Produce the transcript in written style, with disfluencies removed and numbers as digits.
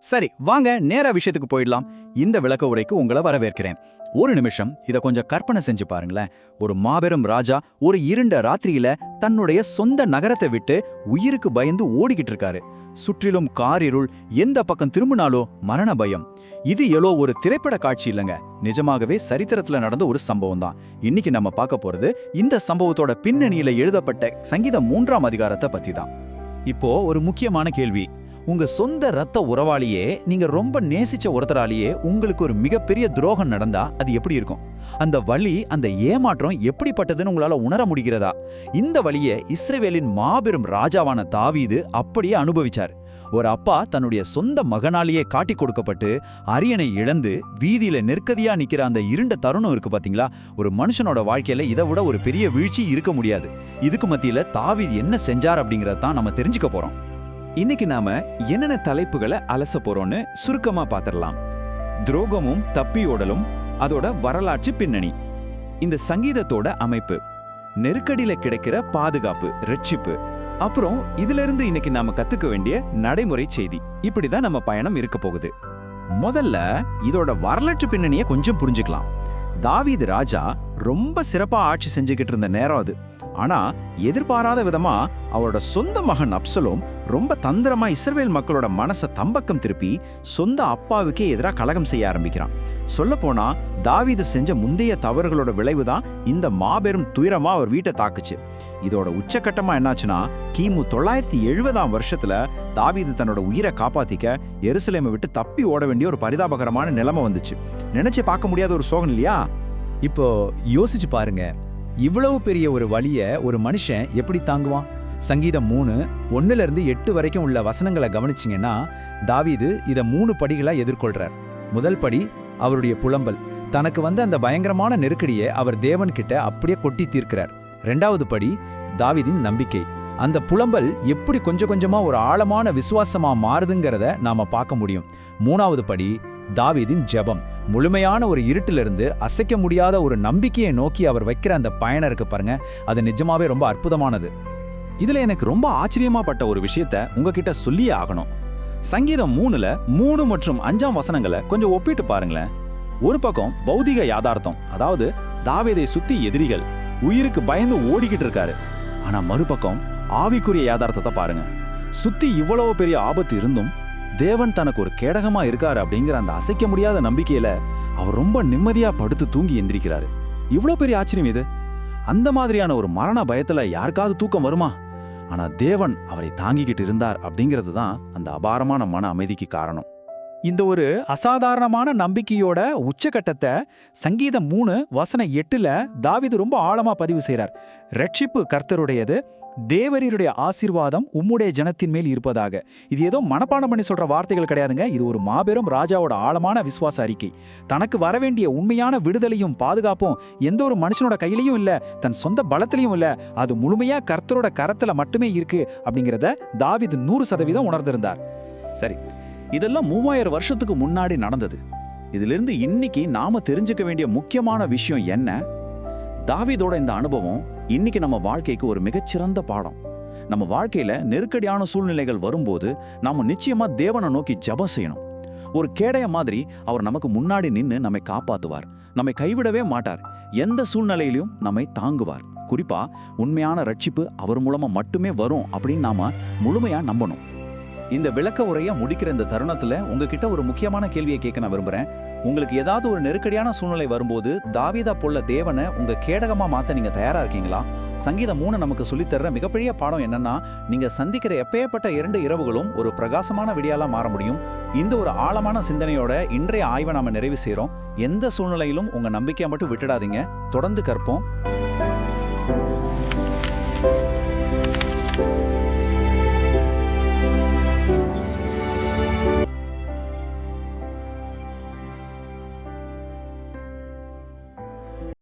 சரி, வாங்க நேரா விஷயத்துக்கு போயிடலாம். இந்த விளக்க உரைக்கு உங்களை வரவேற்கிறேன். ஒரு நிமிஷம் இத கொஞ்சம் கற்பனை செஞ்சு பாருங்களேன். ஒரு மாபெரும் ராஜா ஒரு இருண்ட ராத்திரியில தன்னுடைய சொந்த நகரத்தை விட்டு உயிருக்கு பயந்து ஓடிக்கிட்டு இருக்காரு. சுற்றிலும் காரிருள், எந்த பக்கம் திரும்பினாலோ மரண பயம். இது ஏதோ ஒரு திரைப்பட காட்சி இல்லைங்க, நிஜமாகவே சரித்திரத்துல நடந்த ஒரு சம்பவம் தான். இன்னைக்கு நம்ம பார்க்க போறது இந்த சம்பவத்தோட பின்னணியில எழுதப்பட்ட சங்கீதம் 3ஆம் அதிகாரத்தை பத்தி தான். இப்போ ஒரு முக்கியமான கேள்வி. உங்க சொந்த ரத்த உறவாளியே, நீங்க ரொம்ப நேசிச்ச ஒருத்தராலேயே உங்களுக்கு ஒரு மிகப்பெரிய துரோகம் நடந்தா அது எப்படி இருக்கும்? அந்த வலி, அந்த ஏமாற்றம் எப்படிப்பட்டதுன்னு உங்களால உணர முடிகிறதா? இந்த வலியை இஸ்ரவேலின் மாபெரும் ராஜாவான தாவீது அப்படியே அனுபவிச்சார். ஒரு அப்பா தன்னுடைய சொந்த மகனாலேயே காட்டி கொடுக்கப்பட்டு அரியணை இழந்து வீதியில நெருக்கதியா நிக்கிற அந்த இருண்ட தருணம் இருக்கு பாத்தீங்களா? ஒரு மனுஷனோட வாழ்க்கையில இதை விட ஒரு பெரிய வீழ்ச்சி இருக்க முடியாது. இதுக்கு மத்தியில தாவீது என்ன செஞ்சார் அப்படிங்கறதான் நம்ம தெரிஞ்சுக்க போறோம். இன்னைக்கு நாம என்னென்ன தலைப்புகளை அலச போறோம்னு சுருக்கமா பாத்திரலாம். துரோகமும் தப்பியோடலும், அதோட வரலாற்று பின்னணி, இந்த சங்கீதத்தோட அமைப்பு, நெருக்கடியில கிடைக்கிற பாதுகாப்பு, ரட்சிப்பு, அப்புறம் இதுல இருந்து இன்னைக்கு நாம கத்துக்க வேண்டிய நடைமுறை செய்தி. இப்படிதான் நம்ம பயணம் இருக்க போகுது. முதல்ல இதோட வரலாற்று பின்னணியை கொஞ்சம் புரிஞ்சுக்கலாம். தாவீது ராஜா ரொம்ப சிறப்பா ஆட்சி செஞ்சுக்கிட்டு இருந்த நேரம் அது. ஆனா எதிர்பாராத விதமா அவரோட சொந்த மகன் அப்சலோம் ரொம்ப தந்திரமா இஸ்ரவேல் மக்களோட மனசை தம்பக்கம் திருப்பி சொந்த அப்பாவுக்கே எதிராக கலகம் செய்ய ஆரம்பிக்கிறான். சொல்ல போனா தாவீது செஞ்ச முந்தைய தவறுகளோட விளைவுதான் இந்த மாபெரும் துயரமா அவர் வீட்டை தாக்குச்சு. இதோட உச்சக்கட்டமா என்னாச்சுன்னா, கிமு 970ஆம் வருஷத்துல தாவீது தன்னோட உயிரை காப்பாத்திக்க எருசலேமை விட்டு தப்பி ஓட வேண்டிய ஒரு பரிதாபகரமான நிலைமை வந்துச்சு. நினைச்சு பார்க்க முடியாத ஒரு சோகம் இல்லையா? இப்போ யோசிச்சு பாருங்க, இவ்வளவு பெரிய ஒரு வலிய ஒரு மனுஷன் எப்படி தாங்குவான்? சங்கீதம் 3:1-8 வரைக்கும் உள்ள வசனங்களை கவனிச்சிங்கன்னா, தாவீது இதை 3 படிகளா எதிர்கொள்றார். முதல் படி அவருடைய புலம்பல். தனக்கு வந்த அந்த பயங்கரமான நெருக்கடியை அவர் தேவன்கிட்ட அப்படியே கொட்டி தீர்க்கிறார். 2வது படி தாவீதின் நம்பிக்கை. அந்த புலம்பல் எப்படி கொஞ்சம் கொஞ்சமா ஒரு ஆழமான விசுவாசமா மாறுதுங்கிறத நாம பார்க்க முடியும். 3வது படி தாவீதின் ஜெபம். முழுமையான ஒரு இருட்டிலிருந்து அசைக்க முடியாத ஒரு நம்பிக்கையை நோக்கி அவர் வைக்கிற அந்த பயணம் இருக்கு பாருங்க, அது நிஜமாவே ரொம்ப அற்புதமானது. இதுல எனக்கு ரொம்ப ஆச்சரியமா பட்ட ஒரு விஷயத்த உங்ககிட்ட சொல்லியே ஆகணும். சங்கீதம் 3 மற்றும் 5ஆம் வசனங்களை கொஞ்சம் ஒப்பிட்டு பாருங்களேன். ஒரு பக்கம் பௌதிக யாதார்த்தம், அதாவது தாவீதை சுத்தி எதிரிகள், உயிருக்கு பயந்து ஓடிக்கிட்டு இருக்காரு. ஆனா மறுபக்கம் ஆவிக்குரிய யாதார்த்தத்தை பாருங்க. சுத்தி இவ்வளவு பெரிய ஆபத்து இருந்தும் தேவன் தனக்கு ஒரு கேடகமா இருக்காரு அப்படிங்கிற அந்த அசைக்க முடியாத நம்பிக்கையில அவர் ரொம்ப நிம்மதியா படுத்து தூங்கி எந்திரிக்கிறாரு. இவ்வளவு பெரிய ஆச்சரியம் இது. அந்த மாதிரியான ஒரு மரண பயத்துல யாருக்காவது தூக்கம் வருமா? ஆனா தேவன் அவரை தாங்கிக்கிட்டு இருந்தார் அப்படிங்கிறது தான் அந்த அபாரமான மன அமைதிக்கு காரணம். இந்த ஒரு அசாதாரணமான நம்பிக்கையோட உச்சகட்டத்தை சங்கீதம் 3:8 தாவீது ரொம்ப ஆழமா பதிவு செய்றார். ரட்சிப்பு கர்த்தருடையது, தேவரீருடைய ஆசீர்வாதம் உம்முடைய ஜனத்தின் மேல் இருப்பதாக. இது ஏதோ மனப்பாடம் பண்ணி சொல்ற வார்த்தைகள் கிடையாதுங்க. இது ஒரு மாபெரும் ராஜாவோட ஆழமான விசுவாச அறிக்கை. தனக்கு வரவேண்டிய உண்மையான விடுதலையும் பாதுகாப்பும் எந்த ஒரு மனுஷனோட கையிலையும் இல்ல, தன் சொந்த பலத்திலையும் இல்ல, அது முழுமையா கர்த்தரோட கரத்துல மட்டுமே இருக்கு அப்படிங்கிறத தாவீது 100% உணர்ந்திருந்தார். சரி, இதெல்லாம் 3000 வருஷத்துக்கு முன்னாடி நடந்தது. இதிலிருந்து இன்னைக்கு நாம தெரிஞ்சுக்க வேண்டிய முக்கியமான விஷயம் என்ன? தாவீதோட இந்த அனுபவம் இன்னைக்கு நம்ம வாழ்க்கைக்கு ஒரு மிகச்சிறந்த பாடம். நம்ம வாழ்க்கையில நெருக்கடியான சூழ்நிலைகள் வரும்போது நாம நிச்சயமா தேவனை நோக்கி ஜெபம் செய்யணும். ஒரு கேடய மாதிரி அவர் நமக்கு முன்னாடி நின்னு நம்மை காப்பாத்துவார், நம்மை கைவிடவே மாட்டார், எந்த சூழ்நிலையிலும் நம்மை தாங்குவார். குறிப்பா உண்மையான ரட்சிப்பு அவர் மூலமா மட்டுமே வரும் அப்படின்னு நாம முழுமையா நம்பணும். இந்த விளக்க உரையை முடிக்கிற இந்த தருணத்துல உங்ககிட்ட ஒரு முக்கியமான கேள்வியை கேட்க நான் விரும்புறேன். உங்களுக்கு ஏதாவது ஒரு நெருக்கடியான சூழ்நிலை வரும்போது தாவீதா போல தேவனை உங்க கேடகமா மாத்த நீங்க தயாரா இருக்கீங்களா? சங்கீதம் 3 நமக்கு சொல்லித்தர்ற மிகப்பெரிய பாடம் என்னன்னா, நீங்க சந்திக்கிற எப்பேற்பட்ட 2 இரவுகளும் ஒரு பிரகாசமான விடியாலா மாற முடியும். இந்த ஒரு ஆழமான சிந்தனையோட இன்றைய ஆய்வை நாம நிறைவு செய்றோம். எந்த சூழ்நிலையிலும் உங்க நம்பிக்கையை மட்டும் விட்டுடாதீங்க. தொடர்ந்து கற்போம்.